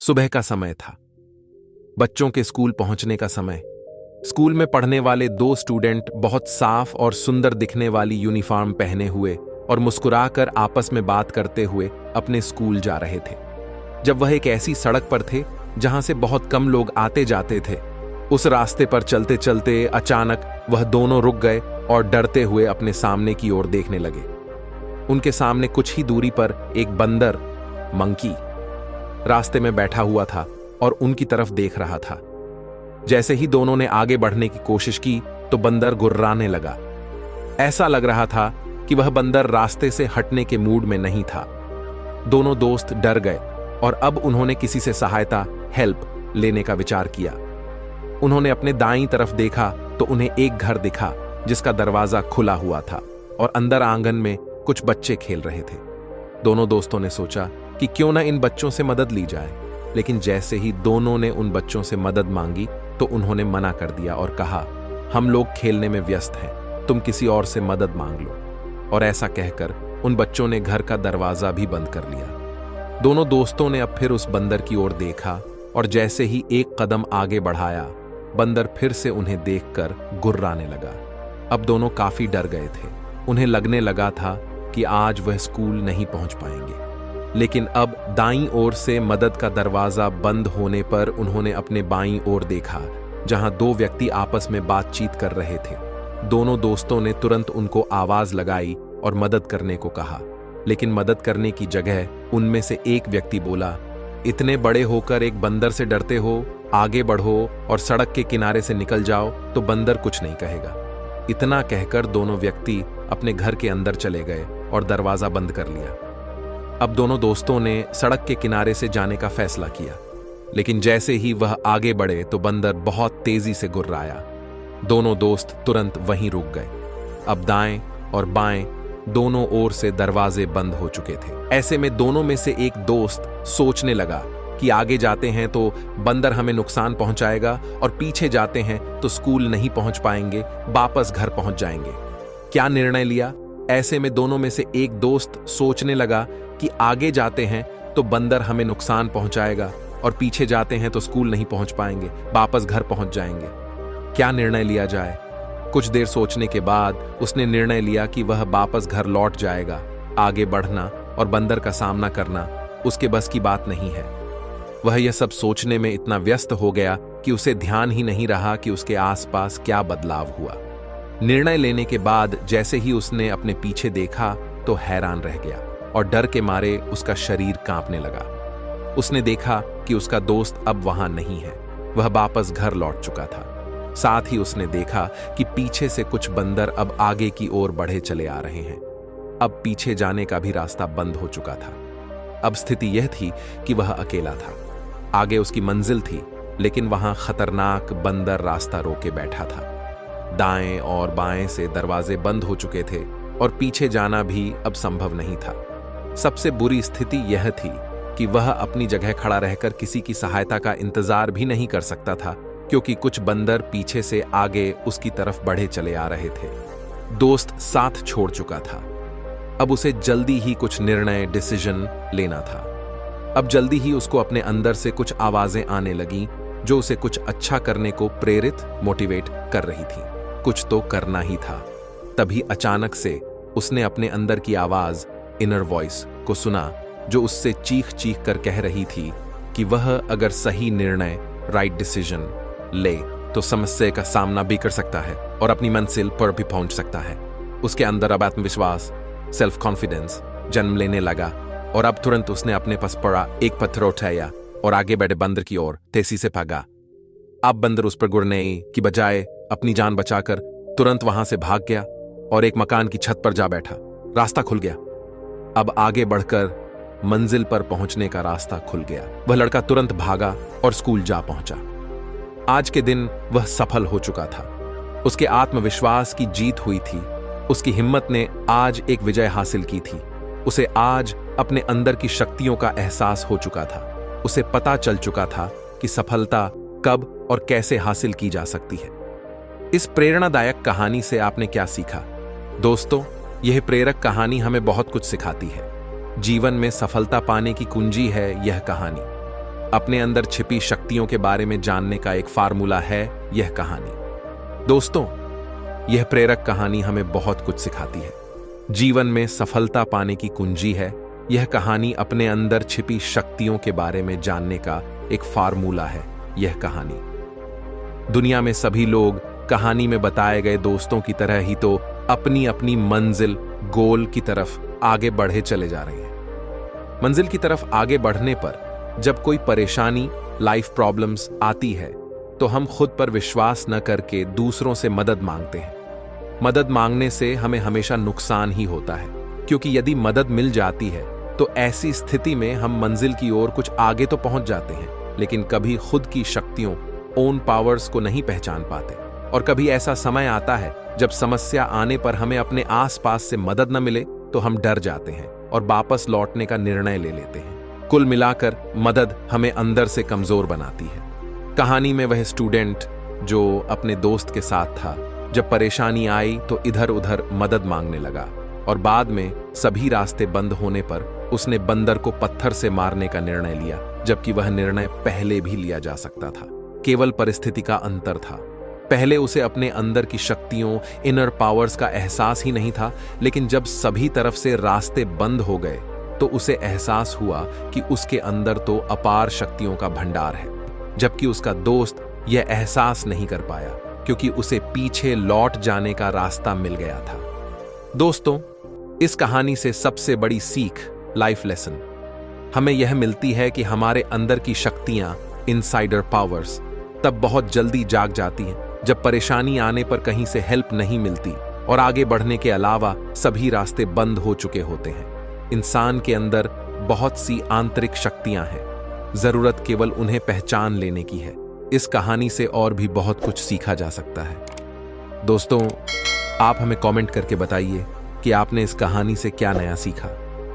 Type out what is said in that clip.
सुबह का समय था। बच्चों के स्कूल पहुंचने का समय। स्कूल में पढ़ने वाले दो स्टूडेंट बहुत साफ और सुंदर दिखने वाली यूनिफॉर्म पहने हुए और मुस्कुराकर आपस में बात करते हुए अपने स्कूल जा रहे थे। जब वह एक ऐसी सड़क पर थे जहां से बहुत कम लोग आते जाते थे, उस रास्ते पर चलते चलते अचानक वह दोनों रुक गए और डरते हुए अपने सामने की ओर देखने लगे। उनके सामने कुछ ही दूरी पर एक बंदर, मंकी, रास्ते में बैठा हुआ था और उनकी तरफ देख रहा था। जैसे ही दोनों ने आगे बढ़ने की कोशिश की तो बंदर गुर्राने लगा। ऐसा लग रहा था कि वह बंदर रास्ते से हटने के मूड में नहीं था। दोनों दोस्त डर गए और अब उन्होंने किसी से सहायता, हेल्प लेने का विचार किया। उन्होंने अपने दाईं तरफ देखा तो उन्हें एक घर दिखा जिसका दरवाजा खुला हुआ था और अंदर आंगन में कुछ बच्चे खेल रहे थे। दोनों दोस्तों ने सोचा कि क्यों न इन बच्चों से मदद ली जाए, लेकिन जैसे ही दोनों ने उन बच्चों से मदद मांगी तो उन्होंने मना कर दिया और कहा, हम लोग खेलने में व्यस्त हैं, तुम किसी और से मदद मांग लो। और ऐसा कहकर उन बच्चों ने घर का दरवाजा भी बंद कर लिया। दोनों दोस्तों ने अब फिर उस बंदर की ओर देखा और जैसे ही एक कदम आगे बढ़ाया, बंदर फिर से उन्हें देखकर गुर्राने लगा। अब दोनों काफी डर गए थे। उन्हें लगने लगा था कि आज वह स्कूल नहीं पहुंच पाएंगे। लेकिन अब दाईं ओर से मदद का दरवाजा बंद होने पर उन्होंने अपने बाईं ओर देखा, जहां दो व्यक्ति आपस में बातचीत कर रहे थे। दोनों दोस्तों ने तुरंत उनको आवाज लगाई और मदद करने को कहा, लेकिन मदद करने की जगह उनमें से एक व्यक्ति बोला, इतने बड़े होकर एक बंदर से डरते हो, आगे बढ़ो और सड़क के किनारे से निकल जाओ तो बंदर कुछ नहीं कहेगा। इतना कहकर दोनों व्यक्ति अपने घर के अंदर चले गए और दरवाजा बंद कर लिया। अब दोनों दोस्तों ने सड़क के किनारे से जाने का फैसला किया, लेकिन जैसे ही वह आगे बढ़े तो बंदर बहुत तेजी से गुर्राया। दोनों दोस्त तुरंत वहीं रुक गए। अब दाएं और बाएं दोनों ओर से दरवाजे बंद हो चुके थे। ऐसे में दोनों में से एक दोस्त सोचने लगा कि आगे जाते हैं तो बंदर हमें नुकसान पहुंचाएगा और पीछे जाते हैं तो स्कूल नहीं पहुंच पाएंगे, वापस घर पहुंच जाएंगे। क्या निर्णय लिया? ऐसे में दोनों में से एक दोस्त सोचने लगा कि आगे जाते हैं तो बंदर हमें नुकसान पहुंचाएगा और पीछे जाते हैं तो स्कूल नहीं पहुंच पाएंगे, वापस घर पहुंच जाएंगे। क्या निर्णय लिया जाए? कुछ देर सोचने के बाद उसने निर्णय लिया कि वह वापस घर लौट जाएगा। आगे बढ़ना और बंदर का सामना करना उसके बस की बात नहीं है। वह यह सब सोचने में इतना व्यस्त हो गया कि उसे ध्यान ही नहीं रहा कि उसके आसपास क्या बदलाव हुआ। निर्णय लेने के बाद जैसे ही उसने अपने पीछे देखा तो हैरान रह गया और डर के मारे उसका शरीर कांपने लगा। उसने देखा कि उसका दोस्त अब वहां नहीं है, वह वापस घर लौट चुका था। साथ ही उसने देखा कि पीछे से कुछ बंदर अब आगे की ओर बढ़े चले आ रहे हैं। अब पीछे जाने का भी रास्ता बंद हो चुका था। अब स्थिति यह थी कि वह अकेला था। आगे उसकी मंजिल थी, लेकिन वहां खतरनाक बंदर रास्ता रोके बैठा था। दाएं और बाएं से दरवाजे बंद हो चुके थे और पीछे जाना भी अब संभव नहीं था। सबसे बुरी स्थिति यह थी कि वह अपनी जगह खड़ा रहकर किसी की सहायता का इंतजार भी नहीं कर सकता था, क्योंकि कुछ बंदर पीछे से आगे उसकी तरफ बढ़े चले आ रहे थे। दोस्त साथ छोड़ चुका था। अब उसे जल्दी ही कुछ निर्णय, डिसीजन लेना था। अब जल्दी ही उसको अपने अंदर से कुछ आवाजें आने लगी जो उसे कुछ अच्छा करने को प्रेरित, मोटिवेट कर रही थी। कुछ तो करना ही था। तभी अचानक से उसने अपने अंदर की आवाज, इनर वॉइस को सुना, जो उससे चीख चीख कर कह रही थी कि वह अगर सही निर्णय, राइट डिसीजन ले तो समस्या का सामना भी कर सकता है और अपनी मंजिल पर भी पहुंच सकता है। उसके अंदर अब आत्मविश्वास, सेल्फ कॉन्फिडेंस जन्म लेने लगा और अब तुरंत उसने अपने पास पड़ा एक पत्थर उठाया और आगे बैठे बंदर की ओर तेजी से भागा। अब बंदर उस पर गुड़ने की बजाय अपनी जान बचाकर तुरंत वहां से भाग गया और एक मकान की छत पर जा बैठा। रास्ता खुल गया। अब आगे बढ़कर मंजिल पर पहुंचने का रास्ता खुल गया। वह लड़का तुरंत भागा और स्कूल जा पहुंचा। आज के दिन वह सफल हो चुका था। उसके आत्मविश्वास की जीत हुई थी। उसकी हिम्मत ने आज एक विजय हासिल की थी। उसे आज अपने अंदर की शक्तियों का एहसास हो चुका था। उसे पता चल चुका था कि सफलता कब और कैसे हासिल की जा सकती है। इस प्रेरणादायक कहानी से आपने क्या सीखा? दोस्तों, यह प्रेरक कहानी हमें बहुत कुछ सिखाती है। जीवन में सफलता पाने की कुंजी है यह कहानी। अपने अंदर छिपी शक्तियों के बारे में जानने का एक फार्मूला है यह कहानी। दोस्तों, यह प्रेरक कहानी हमें बहुत कुछ सिखाती है। जीवन में सफलता पाने की कुंजी है। यह कहानी अपने अंदर छिपी शक्तियों के बारे में जानने का एक फार्मूला है। यह कहानी दुनिया में सभी लोग कहानी में बताए गए दोस्तों की तरह ही तो अपनी अपनी मंजिल, गोल की तरफ आगे बढ़े चले जा रहे हैं। मंजिल की तरफ आगे बढ़ने पर जब कोई परेशानी, लाइफ प्रॉब्लम्स आती है तो हम खुद पर विश्वास न करके दूसरों से मदद मांगते हैं। मदद मांगने से हमें हमेशा नुकसान ही होता है, क्योंकि यदि मदद मिल जाती है तो ऐसी स्थिति में हम मंजिल की ओर कुछ आगे तो पहुंच जाते हैं, लेकिन कभी खुद की शक्तियों, ओन पावर्स को नहीं पहचान पाते। और कभी ऐसा समय आता है जब समस्या आने पर हमें अपने आसपास से मदद न मिले तो हम डर जाते हैं और वापस लौटने का निर्णय ले लेते हैं। कुल मिलाकर मदद हमें अंदर से कमजोर बनाती है। कहानी में वह स्टूडेंट जो अपने दोस्त के साथ था, जब परेशानी आई तो इधर उधर मदद मांगने लगा और बाद में सभी रास्ते बंद होने पर उसने बंदर को पत्थर से मारने का निर्णय लिया, जबकि वह निर्णय पहले भी लिया जा सकता था। केवल परिस्थिति का अंतर था। पहले उसे अपने अंदर की शक्तियों, इनर पावर्स का एहसास ही नहीं था, लेकिन जब सभी तरफ से रास्ते बंद हो गए तो उसे एहसास हुआ कि उसके अंदर तो अपार शक्तियों का भंडार है। जबकि उसका दोस्त यह एहसास नहीं कर पाया, क्योंकि उसे पीछे लौट जाने का रास्ता मिल गया था। दोस्तों, इस कहानी से सबसे बड़ी सीख, लाइफ लेसन, हमें यह मिलती है कि हमारे अंदर की शक्तियां, इनसाइडर पावर्स, तब बहुत जल्दी जाग जाती हैं जब परेशानी आने पर कहीं से हेल्प नहीं मिलती और आगे बढ़ने के अलावा सभी रास्ते बंद हो चुके होते हैं। इंसान के अंदर बहुत सी आंतरिक शक्तियां हैं, जरूरत केवल उन्हें पहचान लेने की है। इस कहानी से और भी बहुत कुछ सीखा जा सकता है। दोस्तों, आप हमें कमेंट करके बताइए कि आपने इस कहानी से क्या नया सीखा।